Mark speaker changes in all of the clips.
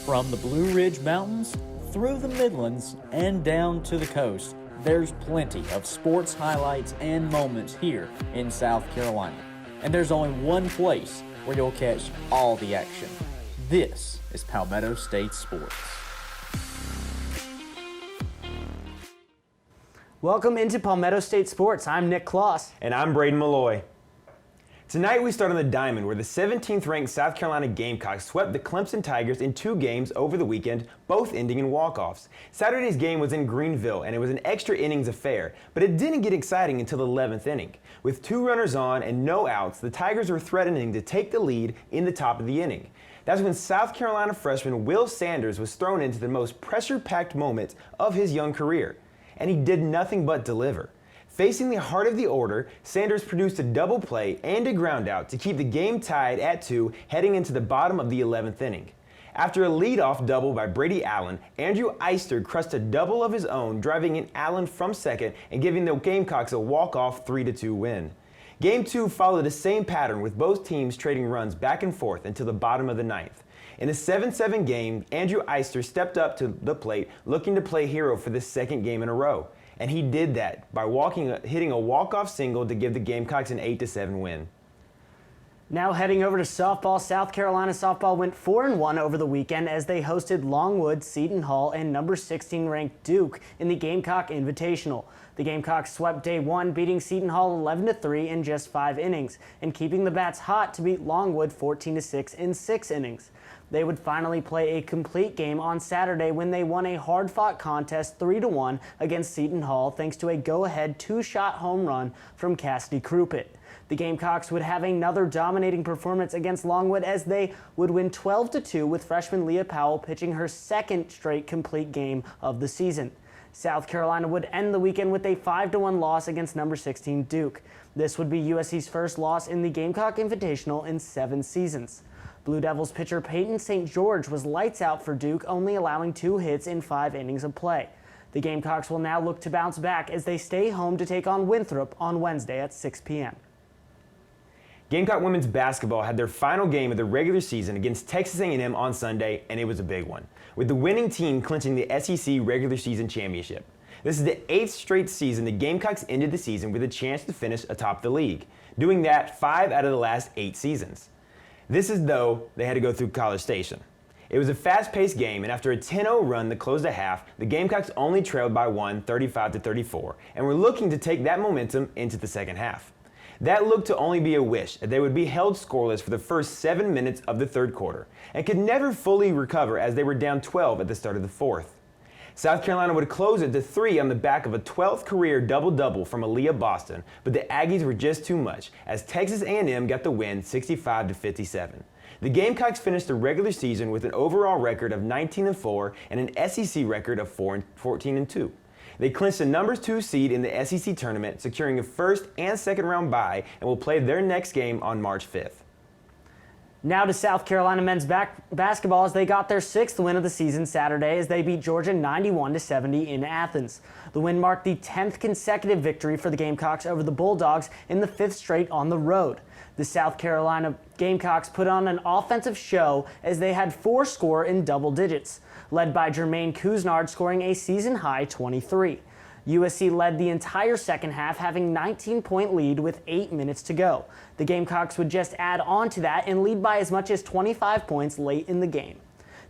Speaker 1: From the Blue Ridge Mountains, through the Midlands, and down to the coast, there's plenty of sports highlights and moments here in South Carolina. And there's only one place where you'll catch all the action. This is Palmetto State Sports.
Speaker 2: Welcome into Palmetto State Sports. I'm Nick Klos.
Speaker 3: And I'm Braden Maloy. Tonight we start on the diamond where the 17th ranked South Carolina Gamecocks swept the Clemson Tigers in 2 games over the weekend, both ending in walk-offs. Saturday's game was in Greenville and it was an extra innings affair, but it didn't get exciting until the 11th inning. With 2 runners on and no outs, the Tigers were threatening to take the lead in the top of the inning. That's when South Carolina freshman Will Sanders was thrown into the most pressure-packed moments of his young career, and he did nothing but deliver. Facing the heart of the order, Sanders produced a double play and a ground out to keep the game tied at 2 heading into the bottom of the 11th inning. After a leadoff double by Brady Allen, Andrew Eister crushed a double of his own, driving in Allen from second and giving the Gamecocks a walk-off 3-2 win. Game 2 followed the same pattern with both teams trading runs back and forth until the bottom of the 9th. In a 7-7 game, Andrew Eister stepped up to the plate looking to play hero for the second game in a row. And he did that by hitting a walk-off single to give the Gamecocks an 8-7 win.
Speaker 2: Now heading over to softball, South Carolina softball went 4-1 over the weekend as they hosted Longwood, Seton Hall, and number 16 ranked Duke in the Gamecock Invitational. The Gamecocks swept day 1, beating Seton Hall 11-3 in just 5 innings, and keeping the bats hot to beat Longwood 14-6 in 6 innings. They would finally play a complete game on Saturday when they won a hard-fought contest 3-1 against Seton Hall thanks to a go-ahead 2-shot home run from Cassidy Crupitt. The Gamecocks would have another dominating performance against Longwood as they would win 12-2 with freshman Leah Powell pitching her second straight complete game of the season. South Carolina would end the weekend with a 5-1 loss against number 16 Duke. This would be USC's first loss in the Gamecock Invitational in 7 seasons. Blue Devils pitcher Peyton St. George was lights out for Duke, only allowing 2 hits in 5 innings of play. The Gamecocks will now look to bounce back as they stay home to take on Winthrop on Wednesday at 6 p.m.
Speaker 3: Gamecock women's basketball had their final game of the regular season against Texas A&M on Sunday, and it was a big one, with the winning team clinching the SEC regular season championship. This is the 8th straight season the Gamecocks ended the season with a chance to finish atop the league, doing that 5 out of the last 8 seasons. This is though they had to go through College Station. It was a fast-paced game, and after a 10-0 run that closed at half, the Gamecocks only trailed by 1, 35-34, and were looking to take that momentum into the second half. That looked to only be a wish, as they would be held scoreless for the first 7 minutes of the third quarter, and could never fully recover as they were down 12 at the start of the fourth. South Carolina would close it to 3 on the back of a 12th career double-double from Aaliyah Boston, but the Aggies were just too much, as Texas A&M got the win 65-57. The Gamecocks finished the regular season with an overall record of 19-4 and an SEC record of 14-2. They clinched the number 2 seed in the SEC tournament, securing a first and second round bye, and will play their next game on March 5th.
Speaker 2: Now to South Carolina men's basketball as they got their 6th win of the season Saturday as they beat Georgia 91-70 in Athens. The win marked the 10th consecutive victory for the Gamecocks over the Bulldogs in the 5th straight on the road. The South Carolina Gamecocks put on an offensive show as they had 4 score in double digits, led by Jermaine Couisnard scoring a season-high 23. USC led the entire second half, having 19-point lead with 8 minutes to go. The Gamecocks would just add on to that and lead by as much as 25 points late in the game.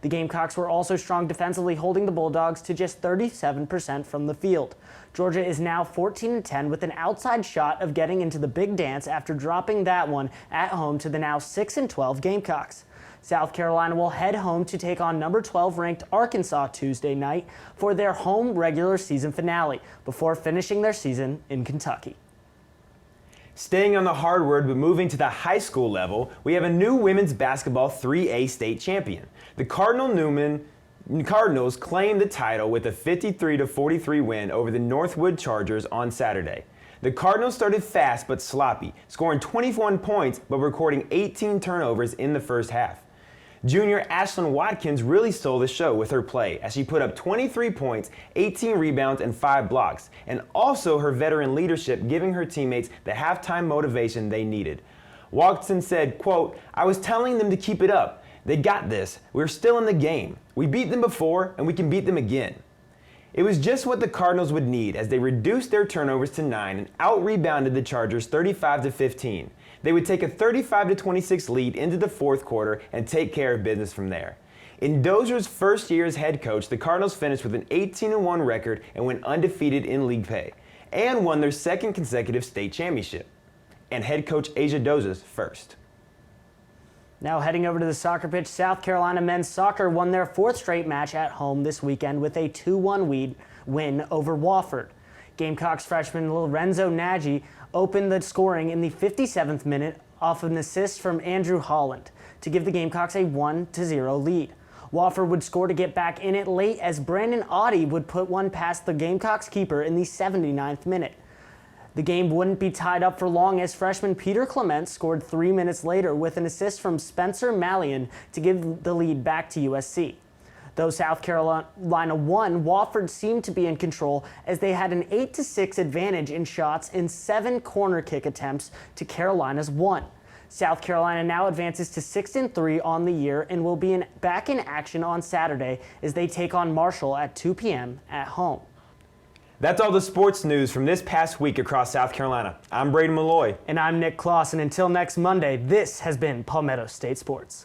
Speaker 2: The Gamecocks were also strong defensively, holding the Bulldogs to just 37% from the field. Georgia is now 14-10 with an outside shot of getting into the big dance after dropping that one at home to the now 6-12 Gamecocks. South Carolina will head home to take on number 12 ranked Arkansas Tuesday night for their home regular season finale before finishing their season in Kentucky.
Speaker 3: Staying on the hardwood but moving to the high school level, we have a new women's basketball 3A state champion. The Cardinals claimed the title with a 53-43 win over the Northwood Chargers on Saturday. The Cardinals started fast but sloppy, scoring 21 points but recording 18 turnovers in the first half. Junior Ashlyn Watkins really stole the show with her play as she put up 23 points, 18 rebounds, and 5 blocks, and also her veteran leadership giving her teammates the halftime motivation they needed. Watson said, quote, "I was telling them to keep it up. They got this. We're still in the game. We beat them before, and we can beat them again. It was just what the Cardinals would need as they reduced their turnovers to 9 and out-rebounded the Chargers 35-15. They would take a 35-26 lead into the fourth quarter and take care of business from there. In Dozier's first year as head coach, the Cardinals finished with an 18-1 record and went undefeated in league play, and won their second consecutive state championship. And head coach Asia Dozier's first.
Speaker 2: Now heading over to the soccer pitch, South Carolina men's soccer won their fourth straight match at home this weekend with a 2-1 win over Wofford. Gamecocks freshman Lorenzo Nagy opened the scoring in the 57th minute off an assist from Andrew Holland to give the Gamecocks a 1-0 lead. Wofford would score to get back in it late as Brandon Audie would put one past the Gamecocks keeper in the 79th minute. The game wouldn't be tied up for long as freshman Peter Clement scored 3 minutes later with an assist from Spencer Mallion to give the lead back to USC. Though South Carolina won, Wofford seemed to be in control as they had an 8-6 advantage in shots in 7 corner kick attempts to Carolina's 1. South Carolina now advances to 6-3 on the year and will be back in action on Saturday as they take on Marshall at 2 p.m. at home.
Speaker 3: That's all the sports news from this past week across South Carolina. I'm Braden Maloy.
Speaker 2: And I'm Nick Klos, and until next Monday, this has been Palmetto State Sports.